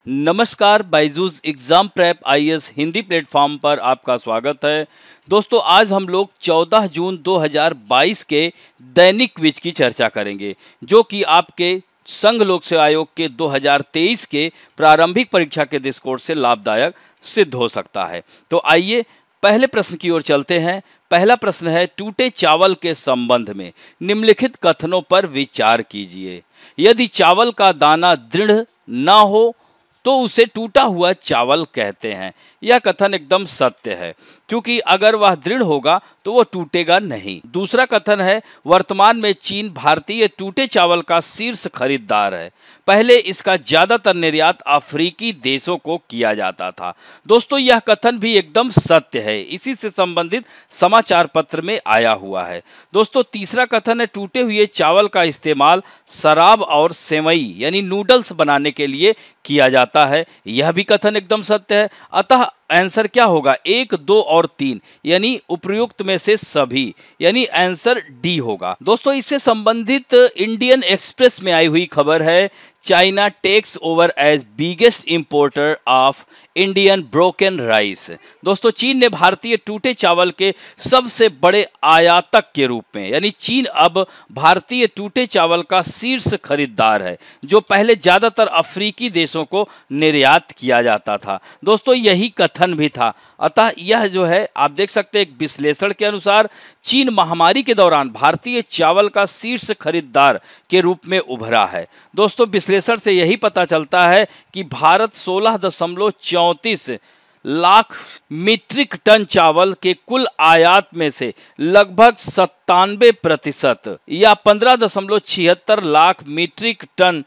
नमस्कार, Byju's exam prep IAS Hindi platform पर आपका स्वागत है। दोस्तों, आज हम लोग 14 जून 2022 के दैनिक क्विज की चर्चा करेंगे, जो कि आपके संघ लोक सेवा आयोग के 2023 के प्रारंभिक परीक्षा के दृष्टिकोण से लाभदायक सिद्ध हो सकता है। तो आइए पहले प्रश्न की ओर चलते हैं। पहला प्रश्न है, टूटे चावल के संबंध में निम्नलिखित कथनों पर विचार कीजिए। यदि चावल का दाना दृढ़ ना हो तो उसे टूटा हुआ चावल कहते हैं। यह कथन एकदम सत्य है, क्योंकि अगर वह दृढ़ होगा तो वह टूटेगा नहीं। दूसरा कथन है, वर्तमान में चीन भारतीय टूटे चावल का शीर्ष खरीदार है। पहले इसका ज्यादातर निर्यात अफ्रीकी देशों को किया जाता था। दोस्तों, यह कथन भी एकदम सत्य है, इसी से संबंधित समाचार पत्र में आया हुआ है। दोस्तों, तीसरा कथन है, टूटे हुए चावल का इस्तेमाल शराब और सेवई यानी नूडल्स बनाने के लिए किया जाता है। यह भी कथन एकदम सत्य है। अतः आंसर क्या होगा? 1, 2 और 3 यानी उपयुक्त में से सभी, यानी आंसर डी होगा। दोस्तों, इससे संबंधित इंडियन एक्सप्रेस में आई हुई खबर है, China takes over as biggest importer of Indian broken rice. दोस्तों, चीन ने भारतीय टूटे चावल के सबसे बड़े आयातक के रूप में, यानी चीन अब भारतीय टूटे चावल का शीर्ष खरीदार है, जो पहले ज्यादातर अफ्रीकी देशों को निर्यात किया जाता था। दोस्तों, यही कथन भी था। अतः यह जो है, आप देख सकते हैं, एक विश्लेषण के अनुसार चीन महामारी के दौरान भारतीय चावल का शीर्ष खरीदार के रूप में उभरा है। दोस्तों, विश्लेषण से यही पता चलता है कि भारत 16.34 लाख मीट्रिक टन चावल के कुल आयात में से लगभग 97% या 15.76 लाख मीट्रिक टन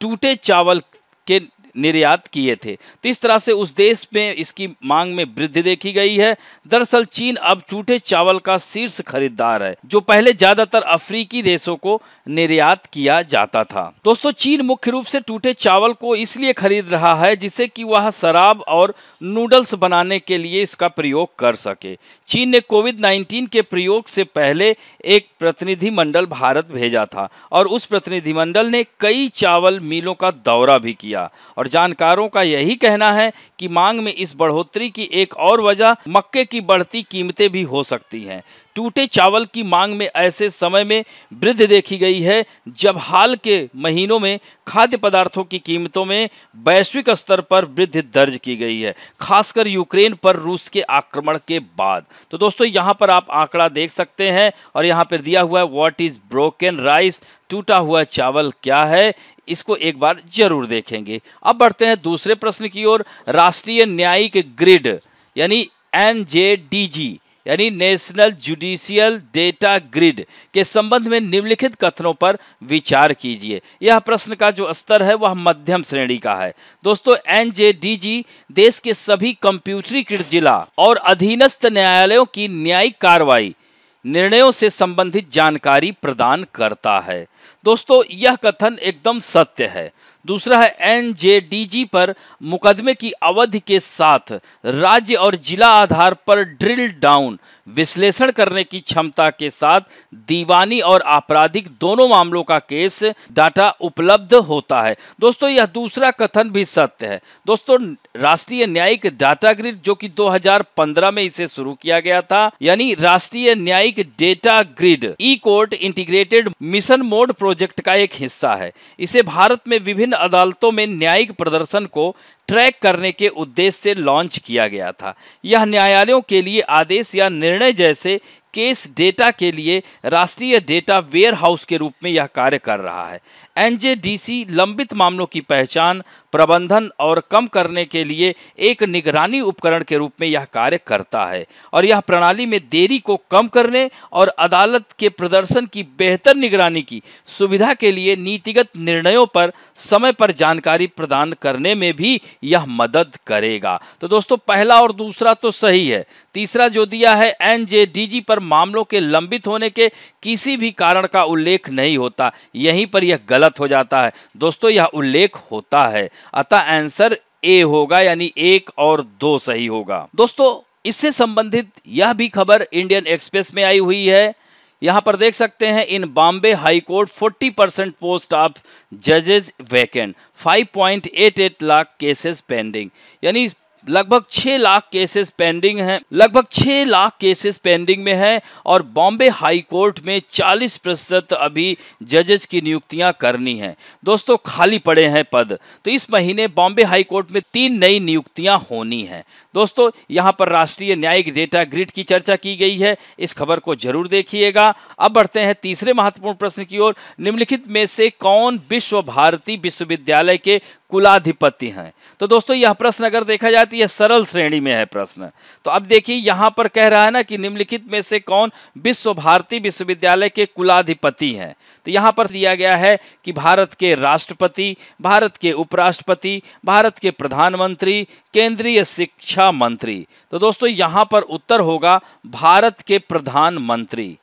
टूटे चावल के निर्यात किए थे। तो इस तरह से उस देश में इसकी मांग में वृद्धि देखी गई है। दरअसल चीन अब टूटे चावल का शीर्ष खरीदार है, जो पहले ज्यादातर अफ्रीकी देशों को निर्यात किया जाता था। दोस्तों, चीन मुख्य रूप से टूटे चावल को इसलिए खरीद रहा है जिससे कि वह शराब और नूडल्स बनाने के लिए इसका प्रयोग कर सके। चीन ने कोविड-19 के प्रयोग से पहले एक प्रतिनिधिमंडल भारत भेजा था और उस प्रतिनिधिमंडल ने कई चावल मिलों का दौरा भी किया। और जानकारों का यही कहना है कि मांग में इस बढ़ोतरी की एक और वजह मक्के की बढ़ती कीमतें भी हो सकती हैं। टूटे चावल की मांग में ऐसे समय में वृद्धि देखी गई है जब हाल के महीनों में खाद्य पदार्थों की कीमतों में वैश्विक स्तर पर वृद्धि दर्ज की गई है, खासकर यूक्रेन पर रूस के आक्रमण के बाद। तो दोस्तों, यहाँ पर आप आंकड़ा देख सकते हैं और यहाँ पर दिया हुआ है, व्हाट इज ब्रोकन राइस, टूटा हुआ चावल क्या है। इसको एक बार जरूर देखेंगे। अब बढ़ते हैं दूसरे प्रश्न की ओर। राष्ट्रीय न्यायिक ग्रिड यानी NJDG यानी नेशनल जुडिशियल डेटा ग्रिड के संबंध में निम्नलिखित कथनों पर विचार कीजिए। यह प्रश्न का जो स्तर है वह मध्यम श्रेणी का है। दोस्तों, NJDG देश के सभी कंप्यूटरीकृत जिला और अधीनस्थ न्यायालयों की न्यायिक कार्रवाई निर्णयों से संबंधित जानकारी प्रदान करता है। दोस्तों, यह कथन एकदम सत्य है। दूसरा है, NJDG पर मुकदमे की अवधि के साथ राज्य और जिला आधार पर ड्रिल डाउन विश्लेषण करने की क्षमता के साथ दीवानी और आपराधिक दोनों मामलों का केस डाटा उपलब्ध होता है। दोस्तों, यह दूसरा कथन भी सत्य है। दोस्तों, राष्ट्रीय न्यायिक डाटा ग्रिड, जो कि 2015 में इसे शुरू किया गया था, यानी राष्ट्रीय न्यायिक data grid E court integrated mission mode project का एक हिस्सा है। इसे भारत में विभिन्न अदालतों में न्यायिक प्रदर्शन को ट्रैक करने के उद्देश्य से लॉन्च किया गया था। यह न्यायालयों के लिए आदेश या निर्णय जैसे केस डेटा के लिए राष्ट्रीय डेटा वेयर हाउस के रूप में यह कार्य कर रहा है। NJDC लंबित मामलों की पहचान, प्रबंधन और कम करने के लिए एक निगरानी उपकरण के रूप में यह कार्य करता है और यह प्रणाली में देरी को कम करने और अदालत के प्रदर्शन की बेहतर निगरानी की सुविधा के लिए नीतिगत निर्णयों पर समय पर जानकारी प्रदान करने में भी यह मदद करेगा। तो दोस्तों, पहला और दूसरा तो सही है। तीसरा जो दिया है, NJDG पर मामलों के लंबित होने के किसी भी कारण का उल्लेख नहीं होता, यहीं पर यह गलत हो जाता है। दोस्तों, यह उल्लेख होता है। अतः आंसर ए होगा, यानी 1 और 2 सही होगा। दोस्तों, इससे संबंधित यह भी खबर इंडियन एक्सप्रेस में आई हुई है यहाँ पर देख सकते हैं in Bombay high court 40% post of जजेस वैकेंट, 5.88 लाख केसेस पेंडिंग, यानी लगभग 6 लाख केसेस पेंडिंग हैं, लगभग 6 लाख केसेस पेंडिंग में है। और बॉम्बे हाई कोर्ट में 40% अभी जजेस की नियुक्तियां करनी हैं। दोस्तों खाली पड़े हैं पद, तो इस महीने बॉम्बे हाई कोर्ट में 3 नई नियुक्तियां होनी हैं। दोस्तों यहाँ पर राष्ट्रीय न्यायिक डेटा ग्रिड की चर्चा की गई है, इस खबर को जरूर देखिएगा। अब बढ़ते हैं तीसरे महत्वपूर्ण प्रश्न की ओर। निम्नलिखित में से कौन विश्व भारती विश्वविद्यालय के कुलाधिपति हैं? तो दोस्तों यह प्रश्न अगर देखा जाए तो यह सरल श्रेणी में है प्रश्न। तो अब देखिए यहाँ पर कह रहा है ना कि निम्नलिखित में से कौन विश्व भारती विश्वविद्यालय के कुलाधिपति हैं। तो यहाँ पर दिया गया है कि भारत के राष्ट्रपति, भारत के उपराष्ट्रपति, भारत के प्रधानमंत्री, केंद्रीय शिक्षा मंत्री। तो दोस्तों यहाँ पर उत्तर होगा भारत के प्रधानमंत्री।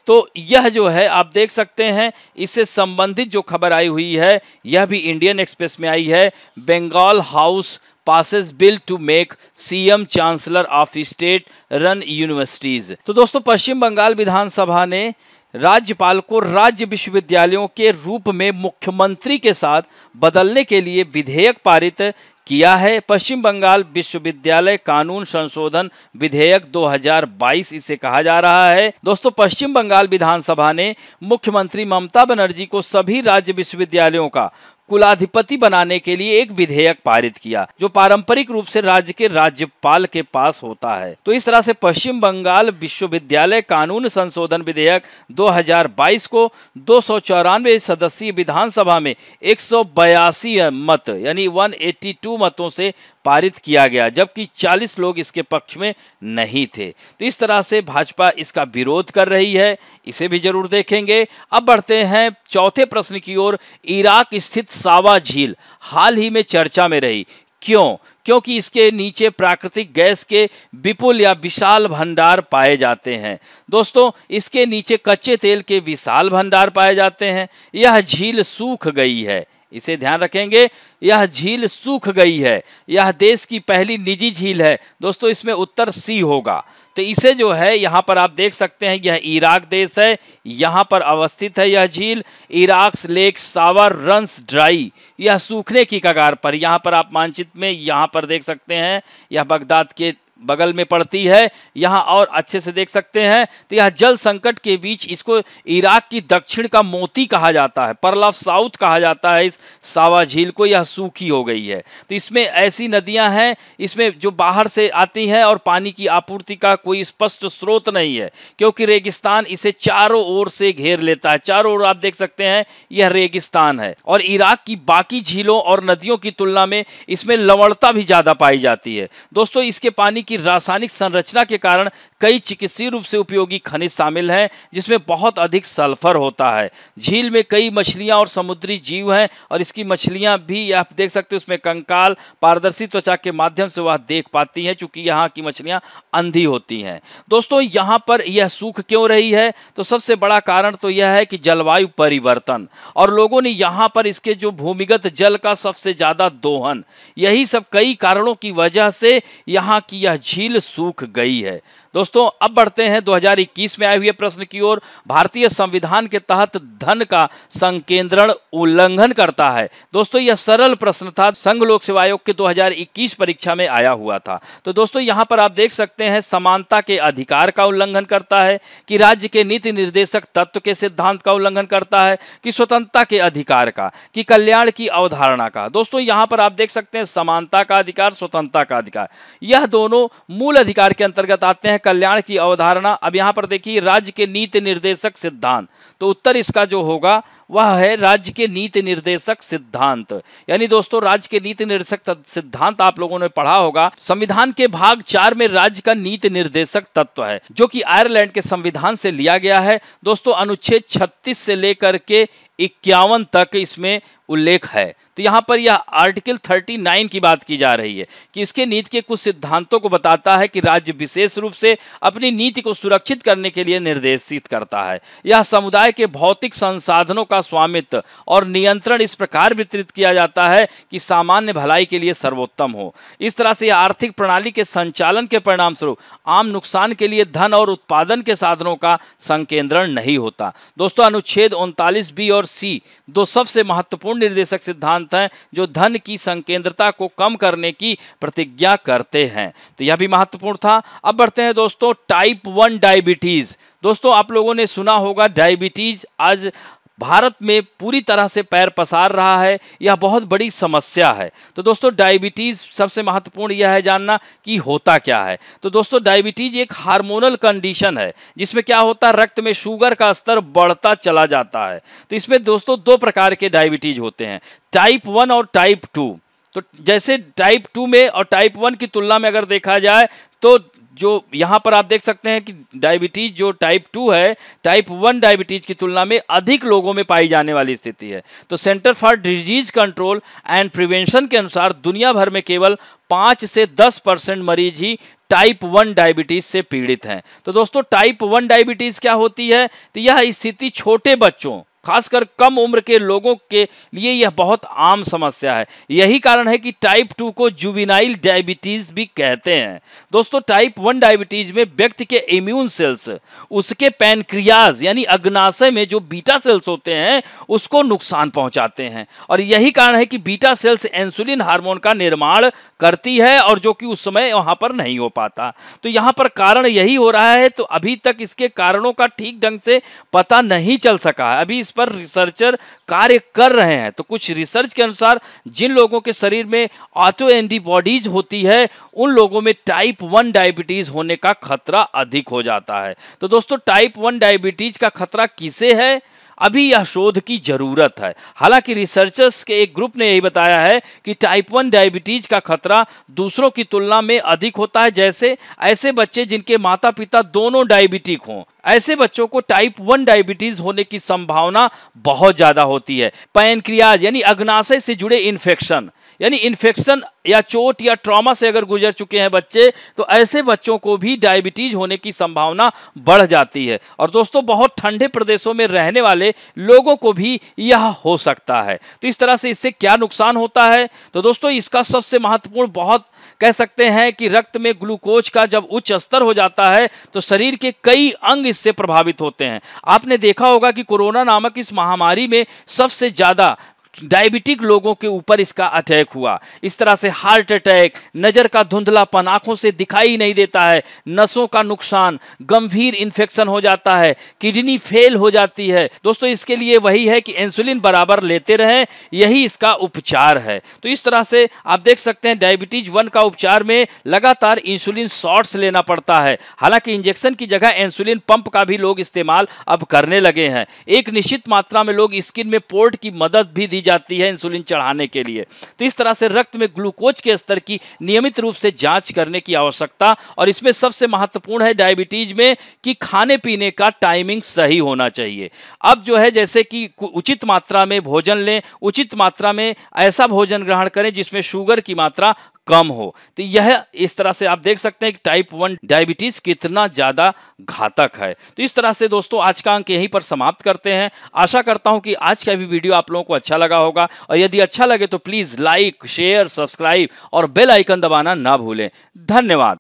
तो यह जो है आप देख सकते हैं, इससे संबंधित जो खबर आई हुई है यह भी इंडियन एक्सप्रेस में आई है। Bengal house passes bill to make CM chancellor of state run universities. तो दोस्तों पश्चिम बंगाल विधानसभा ने राज्यपाल को राज्य विश्वविद्यालयों के रूप में मुख्यमंत्री के साथ बदलने के लिए विधेयक पारित किया है। पश्चिम बंगाल विश्वविद्यालय कानून संशोधन विधेयक 2022 इसे कहा जा रहा है। दोस्तों पश्चिम बंगाल विधानसभा ने मुख्यमंत्री ममता बनर्जी को सभी राज्य विश्वविद्यालयों का कुलाधिपति बनाने के लिए एक विधेयक पारित किया, जो पारंपरिक रूप से राज्य के राज्यपाल के पास होता है। तो इस तरह से पश्चिम बंगाल विश्वविद्यालय कानून संशोधन विधेयक 2022 को 294 सदस्यीय विधानसभा में 182 मत यानी 182 मतों से पारित किया गया, जबकि 40 लोग इसके पक्ष में नहीं थे। तो इस तरह से भाजपा इसका विरोध कर रही है, इसे भी जरूर देखेंगे। अब बढ़ते हैं चौथे प्रश्न की ओर। इराक स्थित सावा झील हाल ही में चर्चा में रही, क्यों? क्योंकि इसके नीचे प्राकृतिक गैस के विपुल या विशाल भंडार पाए जाते हैं। दोस्तों इसके नीचे कच्चे तेल के विशाल भंडार पाए जाते हैं। यह झील सूख गई है, इसे ध्यान रखेंगे, यह झील सूख गई है। यह देश की पहली निजी झील है। दोस्तों इसमें उत्तर सी होगा। तो इसे जो है यहाँ पर आप देख सकते हैं, यह इराक देश है, यहाँ पर अवस्थित है यह झील। इराक लेक सावा रन्स ड्राई, यह सूखने की कगार पर। यहाँ पर आप मानचित्र में यहाँ पर देख सकते हैं, यह बगदाद के बगल में पड़ती है। यहाँ और अच्छे से देख सकते हैं, तो यह जल संकट के बीच इसको इराक की दक्षिण का मोती कहा जाता है, पर्ल ऑफ साउथ कहा जाता है इस सावा झील को। यह सूखी हो गई है। तो इसमें ऐसी नदियां हैं इसमें जो बाहर से आती हैं और पानी की आपूर्ति का कोई स्पष्ट स्रोत नहीं है, क्योंकि रेगिस्तान इसे चारों ओर से घेर लेता है। चारों ओर आप देख सकते हैं यह रेगिस्तान है। और इराक की बाकी झीलों और नदियों की तुलना में इसमें लवणता भी ज्यादा पाई जाती है। दोस्तों इसके पानी की रासायनिक संरचना के कारण कई चिकित्सीय रूप से उपयोगी खनिज शामिल हैं, जिसमें बहुत अधिक सल्फर होता है। झील में कई मछलियां और समुद्री जीव हैं, और इसकी मछलियां भी आप देख सकते हो उसमें कंकाल पारदर्शी त्वचा के माध्यम से वह देख पाती हैं, चूंकि यहाँ की मछलियां अंधी होती हैं। दोस्तों यहाँ पर यह सूख क्यों रही है? तो सबसे बड़ा कारण तो यह है कि जलवायु परिवर्तन, और लोगों ने यहाँ पर इसके जो भूमिगत जल का सबसे ज्यादा दोहन, यही सब कई कारणों की वजह से यहाँ की यह झील सूख गई है। दोस्तों अब बढ़ते हैं 2021 में आए हुए प्रश्न की ओर। भारतीय संविधान के तहत धन का संकेंद्रण उल्लंघन करता है। दोस्तों यह सरल प्रश्न था, संघ लोक सेवा आयोग के 2021 परीक्षा में आया हुआ था। तो दोस्तों यहां पर आप देख सकते हैं, समानता के अधिकार का उल्लंघन करता है, कि राज्य के नीति निर्देशक तत्व के सिद्धांत का उल्लंघन करता है, कि स्वतंत्रता के अधिकार का, कि कल्याण की अवधारणा का। दोस्तों यहां पर आप देख सकते हैं समानता का अधिकार, स्वतंत्रता का अधिकार, यह दोनों मूल अधिकार के अंतर्गत आते हैं। कल्याण की अवधारणा, अब यहां पर देखिए राज्य के नीति निर्देशक सिद्धांत, तो उत्तर इसका जो होगा वह है राज्य के नीति निर्देशक सिद्धांत। यानी दोस्तों राज्य के नीति निर्देशक सिद्धांत आप लोगों ने पढ़ा होगा, संविधान के भाग 4 में राज्य का नीति निर्देशक तत्व है, जो कि आयरलैंड के संविधान से लिया गया है। दोस्तों अनुच्छेद 36 से लेकर के 51 तक इसमें उल्लेख है। तो यहाँ पर यह आर्टिकल 39 की बात की जा रही है कि इसके नीति के कुछ सिद्धांतों को बताता है कि राज्य विशेष रूप से अपनी नीति को सुरक्षित करने के लिए निर्देशित करता है। यह समुदाय के भौतिक संसाधनों का स्वामित्व और नियंत्रण इस प्रकार वितरित किया जाता है कि सामान्य भलाई के लिए सर्वोत्तम हो। इस तरह से आर्थिक प्रणाली के संचालन के परिणाम स्वरूप आम नुकसान के लिए धन और उत्पादन के साधनों का संकेंद्रण नहीं होता। दोस्तों, अनुच्छेद 39B और C दो सबसे महत्वपूर्ण निर्देशक सिद्धांत हैं जो धन की संकेंद्रता को कम करने की प्रतिज्ञा करते हैं। तो यह भी महत्वपूर्ण था। अब बढ़ते हैं दोस्तों टाइप 1 डायबिटीज। दोस्तों, आप लोगों ने सुना होगा डायबिटीज आज भारत में पूरी तरह से पैर पसार रहा है। यह बहुत बड़ी समस्या है। तो दोस्तों, डायबिटीज़ सबसे महत्वपूर्ण यह है जानना कि होता क्या है। तो दोस्तों, डायबिटीज एक हार्मोनल कंडीशन है जिसमें क्या होता है, रक्त में शुगर का स्तर बढ़ता चला जाता है। तो इसमें दोस्तों दो प्रकार के डायबिटीज होते हैं, टाइप 1 और टाइप 2। तो जैसे टाइप 2 में और टाइप 1 की तुलना में अगर देखा जाए तो जो यहाँ पर आप देख सकते हैं कि डायबिटीज जो टाइप 2 है, टाइप 1 डायबिटीज की तुलना में अधिक लोगों में पाई जाने वाली स्थिति है। तो centre for disease control and prevention के अनुसार दुनिया भर में केवल 5 से 10% मरीज ही टाइप 1 डायबिटीज से पीड़ित हैं। तो दोस्तों, टाइप 1 डायबिटीज क्या होती है? तो यह स्थिति छोटे बच्चों, खासकर कम उम्र के लोगों के लिए यह बहुत आम समस्या है। यही कारण है कि टाइप 2 को जुवेनाइल डायबिटीज भी कहते हैं। दोस्तों, टाइप 1 डायबिटीज में व्यक्ति के इम्यून सेल्स उसके पैनक्रियाज यानी अग्नाशय में जो बीटा सेल्स होते हैं उसको नुकसान पहुंचाते हैं, और यही कारण है कि बीटा सेल्स इंसुलिन हार्मोन का निर्माण करती है और जो कि उस समय वहां पर नहीं हो पाता। तो यहां पर कारण यही हो रहा है। तो अभी तक इसके कारणों का ठीक ढंग से पता नहीं चल सका है। अभी इस पर रिसर्चर कार्य कर रहे हैं। तो कुछ रिसर्च के अनुसार जिन लोगों के शरीर में ऑटो एंटीबॉडीज होती है उन लोगों में टाइप 1 डायबिटीज होने का खतरा अधिक हो जाता है। तो दोस्तों, टाइप 1 डायबिटीज का खतरा किसे है, अभी यह शोध की जरूरत है। हालांकि रिसर्चर्स के एक ग्रुप ने यही बताया है कि टाइप 1 डायबिटीज का खतरा दूसरों की तुलना में अधिक होता है। जैसे ऐसे बच्चे जिनके माता पिता दोनों डायबिटिक हों, ऐसे बच्चों को टाइप 1 डायबिटीज होने की संभावना बहुत ज्यादा होती है। पैनक्रियाज यानी अग्नाशय से जुड़े इन्फेक्शन या चोट या ट्रॉमा से अगर गुजर चुके हैं बच्चे, तो ऐसे बच्चों को भी डायबिटीज होने की संभावना बढ़ जाती है। और दोस्तों, बहुत ठंडे प्रदेशों में रहने वाले लोगों को भी यह हो सकता है। तो इस तरह से इससे क्या नुकसान होता है? तो दोस्तों, इसका सबसे महत्वपूर्ण बहुत कह सकते हैं कि रक्त में ग्लूकोज का जब उच्च स्तर हो जाता है तो शरीर के कई अंग इससे प्रभावित होते हैं। आपने देखा होगा कि कोरोना नामक इस महामारी में सबसे ज्यादा डायबिटिक लोगों के ऊपर इसका अटैक हुआ। इस तरह से हार्ट अटैक, नज़र का धुंधलापन, आंखों से दिखाई नहीं देता है, नसों का नुकसान, गंभीर इन्फेक्शन हो जाता है, किडनी फेल हो जाती है। दोस्तों, इसके लिए वही है कि इंसुलिन बराबर लेते रहें, यही इसका उपचार है। तो इस तरह से आप देख सकते हैं डायबिटीज 1 का उपचार में लगातार इंसुलिन शॉट्स लेना पड़ता है। हालांकि इंजेक्शन की जगह इंसुलिन पंप का भी लोग इस्तेमाल अब करने लगे हैं। एक निश्चित मात्रा में लोग स्किन में पोर्ट की मदद भी दी जाती है इंसुलिन चढ़ाने के लिए। तो इस तरह से रक्त में ग्लूकोज के स्तर की नियमित रूप से जांच करने की आवश्यकता, और इसमें सबसे महत्वपूर्ण है डायबिटीज में कि खाने पीने का टाइमिंग सही होना चाहिए। अब जो है जैसे कि उचित मात्रा में भोजन लें, उचित मात्रा में ऐसा भोजन ग्रहण करें जिसमें शुगर की मात्रा कम हो। तो यह इस तरह से आप देख सकते हैं कि टाइप 1 डायबिटीज कितना ज्यादा घातक है। तो इस तरह से दोस्तों आज का अंक यहीं पर समाप्त करते हैं। आशा करता हूं कि आज का भी वीडियो आप लोगों को अच्छा लगा होगा, और यदि अच्छा लगे तो प्लीज लाइक, शेयर, सब्सक्राइब और बेल आइकन दबाना ना भूलें। धन्यवाद।